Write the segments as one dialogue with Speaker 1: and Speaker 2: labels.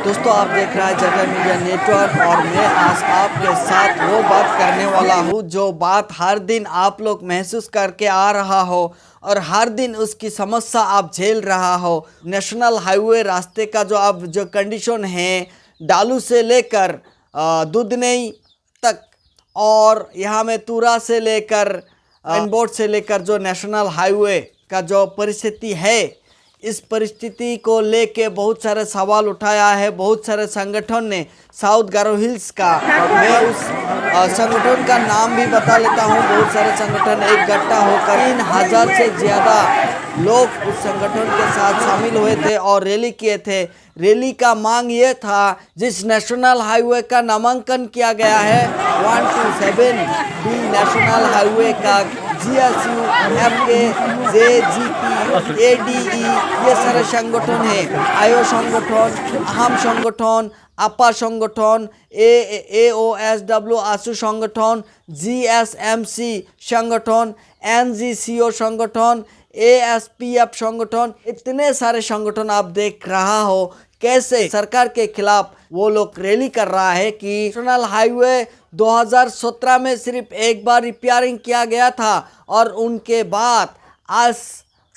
Speaker 1: दोस्तों आप देख रहे हैं जगह मीडिया नेटवर्क और मैं आज आपके साथ वो बात करने वाला हूँ जो बात हर दिन आप लोग महसूस करके आ रहा हो और हर दिन उसकी समस्या आप झेल रहा हो। नेशनल हाईवे रास्ते का जो कंडीशन है डालू से लेकर दुधनई तक और यहाँ में तुरा से लेकर बोर्ड से लेकर जो नेशनल हाईवे का जो परिस्थिति है, इस परिस्थिति को लेके बहुत सारे सवाल उठाया है। बहुत सारे संगठन ने साउथ गारो हिल्स का, मैं उस संगठन का नाम भी बता लेता हूँ। बहुत सारे संगठन इकट्ठा होकर 3000 से ज़्यादा लोग उस संगठन के साथ शामिल हुए थे और रैली किए थे। रैली का मांग ये था, जिस नेशनल हाईवे का नामांकन किया गया है 127B नेशनल हाईवे का GSU, FK, JGP, ADE ये सारे संगठन हैं। आयो संगठन, अहम संगठन, आपा संगठन, AOSW आसू संगठन, GSMC संगठन, NGCO संगठन, ASPF संगठन, इतने सारे संगठन आप देख रहा हो कैसे सरकार के खिलाफ वो लोग रैली कर रहा है कि नेशनल हाईवे 2017 में सिर्फ एक बार रिपेयरिंग किया गया था और उनके बाद आज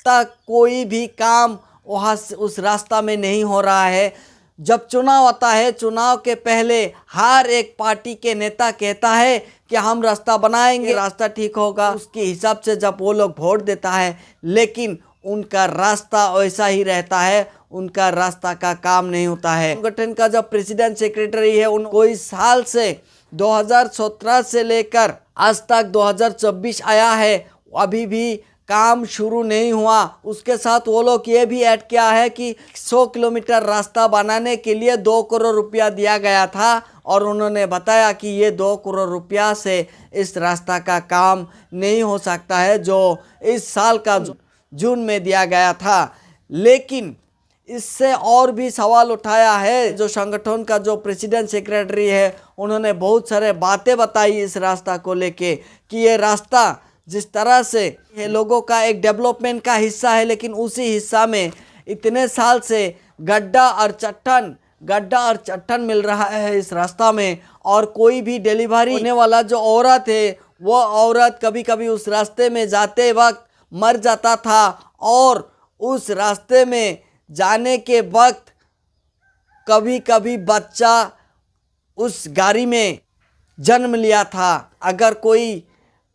Speaker 1: तक कोई भी काम वहाँ उस रास्ता में नहीं हो रहा है। जब चुनाव आता है, चुनाव के पहले हर एक पार्टी के नेता कहता है कि हम रास्ता बनाएंगे, रास्ता ठीक होगा, उसके हिसाब से जब वो लोग वोट देता है, लेकिन उनका रास्ता वैसा ही रहता है, उनका रास्ता का काम नहीं होता है। संगठन का जो प्रेसिडेंट सेक्रेटरी है, उनको इस साल से 2017 से लेकर आज तक 2024 आया है, अभी भी काम शुरू नहीं हुआ। उसके साथ वो लोग ये भी ऐड किया है कि 100 किलोमीटर रास्ता बनाने के लिए 2 करोड़ रुपया दिया गया था और उन्होंने बताया कि ये 2 करोड़ रुपया से इस रास्ता का काम नहीं हो सकता है, जो इस साल का जून में दिया गया था। लेकिन इससे और भी सवाल उठाया है। जो संगठन का जो प्रेसिडेंट सेक्रेटरी है, उन्होंने बहुत सारे बातें बताई इस रास्ता को लेके कि ये रास्ता जिस तरह से ये लोगों का एक डेवलपमेंट का हिस्सा है, लेकिन उसी हिस्सा में इतने साल से गड्ढा और चट्टान मिल रहा है इस रास्ता में। और कोई भी डिलीवरी होने वाला जो औरत है, वो औरत कभी कभी उस रास्ते में जाते वक्त मर जाता था और उस रास्ते में जाने के वक्त कभी कभी बच्चा उस गाड़ी में जन्म लिया था। अगर कोई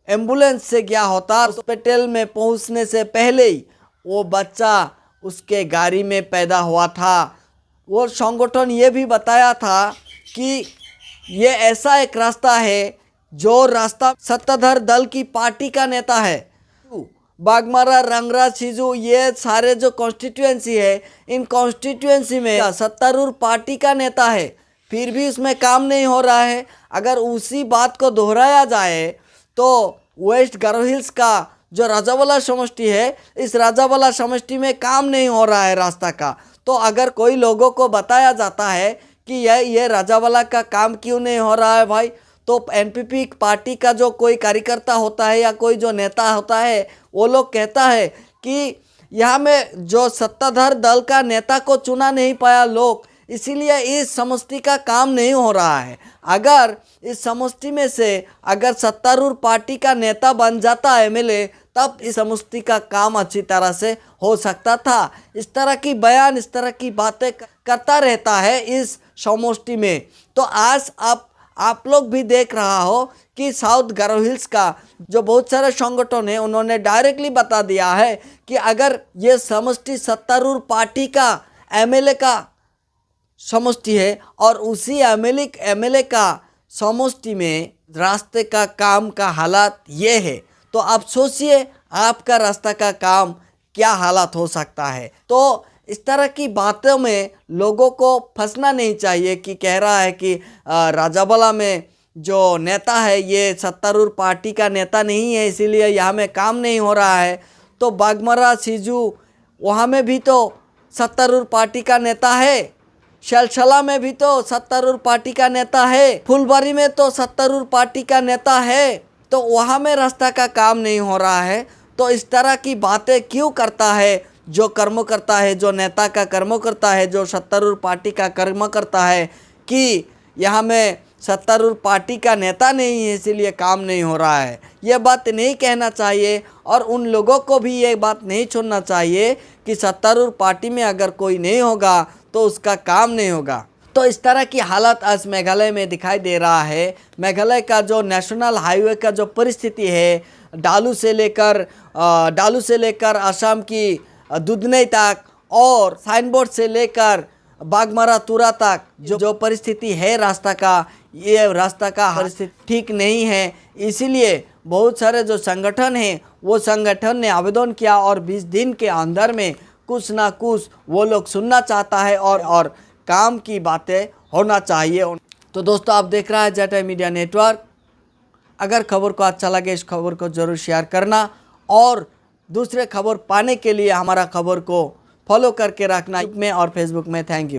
Speaker 1: एम्बुलेंस से गया होता, हॉस्पिटल में पहुंचने से पहले ही वो बच्चा उसके गाड़ी में पैदा हुआ था। वो संगठन ये भी बताया था कि ये ऐसा एक रास्ता है जो रास्ता सत्ताधार दल की पार्टी का नेता है। बागमारा, रंगरा, सिजू ये सारे जो कॉन्स्टिट्यूएंसी है, इन कॉन्स्टिट्यूएंसी में सत्तारूढ़ पार्टी का नेता है, फिर भी उसमें काम नहीं हो रहा है। अगर उसी बात को दोहराया जाए तो वेस्ट गारो हिल्स का जो राजावाला समष्टि है, इस राजावाला समष्टि में काम नहीं हो रहा है रास्ता का। तो अगर कोई लोगों को बताया जाता है कि ये राजावाला का काम क्यों नहीं हो रहा है भाई, तो एनपीपी पार्टी का जो कोई कार्यकर्ता होता है या कोई जो नेता होता है, वो लोग कहता है कि यहाँ में जो सत्ताधार दल का नेता को चुना नहीं पाया लोग, इसीलिए इस समष्टि का काम नहीं हो रहा है। अगर इस समष्टि में से अगर सत्तारूढ़ पार्टी का नेता बन जाता एमएलए, तब इस समष्टि का काम अच्छी तरह से हो सकता था। इस तरह की बयान, इस तरह की बातें करता रहता है इस समष्टि में। तो आज आप लोग भी देख रहा हो कि साउथ गारो हिल्स का जो बहुत सारे संगठन है, उन्होंने डायरेक्टली बता दिया है कि अगर ये समष्टि सत्तारूढ़ पार्टी का एमएलए का समष्टि है और उसी एमएलए का समष्टि में रास्ते का काम का हालात ये है, तो आप सोचिए आपका रास्ता का काम क्या हालात हो सकता है। तो इस तरह की बातों में लोगों को फंसना नहीं चाहिए कि कह रहा है कि राजावाला में जो नेता है ये सत्तारूढ़ पार्टी का नेता नहीं है, इसीलिए यहाँ में काम नहीं हो रहा है। तो बागमारा, सिजू वहाँ में भी तो सत्तारूढ़ पार्टी का नेता है, शलशला में भी तो सत्तारूढ़ पार्टी का नेता है, फुलबारी में तो सत्तारूढ़ पार्टी का नेता है, तो वहाँ में रास्ता का काम नहीं हो रहा है। तो इस तरह की बातें क्यों करता है जो कर्म करता है, जो नेता का कर्म करता है, जो सत्तारूढ़ पार्टी का कर्म करता है कि यहाँ में सत्तारूढ़ पार्टी का नेता नहीं है इसीलिए काम नहीं हो रहा है, ये बात नहीं कहना चाहिए। और उन लोगों को भी ये बात नहीं छोड़ना चाहिए कि सत्तारूढ़ पार्टी में अगर कोई नहीं होगा तो उसका काम नहीं होगा। तो इस तरह की हालत आज मेघालय में दिखाई दे रहा है। मेघालय का जो नेशनल हाईवे का जो परिस्थिति है, डालू से लेकर असम की दुधनई तक और साइन बोर्ड से लेकर बागमारा तुरा तक जो परिस्थिति है रास्ता का, ये रास्ता का परिस्थिति ठीक नहीं है। इसीलिए बहुत सारे जो संगठन हैं वो संगठन ने आवेदन किया और 20 दिन के अंदर में कुछ ना कुछ वो लोग सुनना चाहता है और काम की बातें होना चाहिए। तो दोस्तों, आप देख रहे हैं जेड मीडिया नेटवर्क। अगर खबर को अच्छा लगे इस खबर को ज़रूर शेयर करना और दूसरे खबर पाने के लिए हमारा खबर को फॉलो करके रखना में और फेसबुक में। Thank you.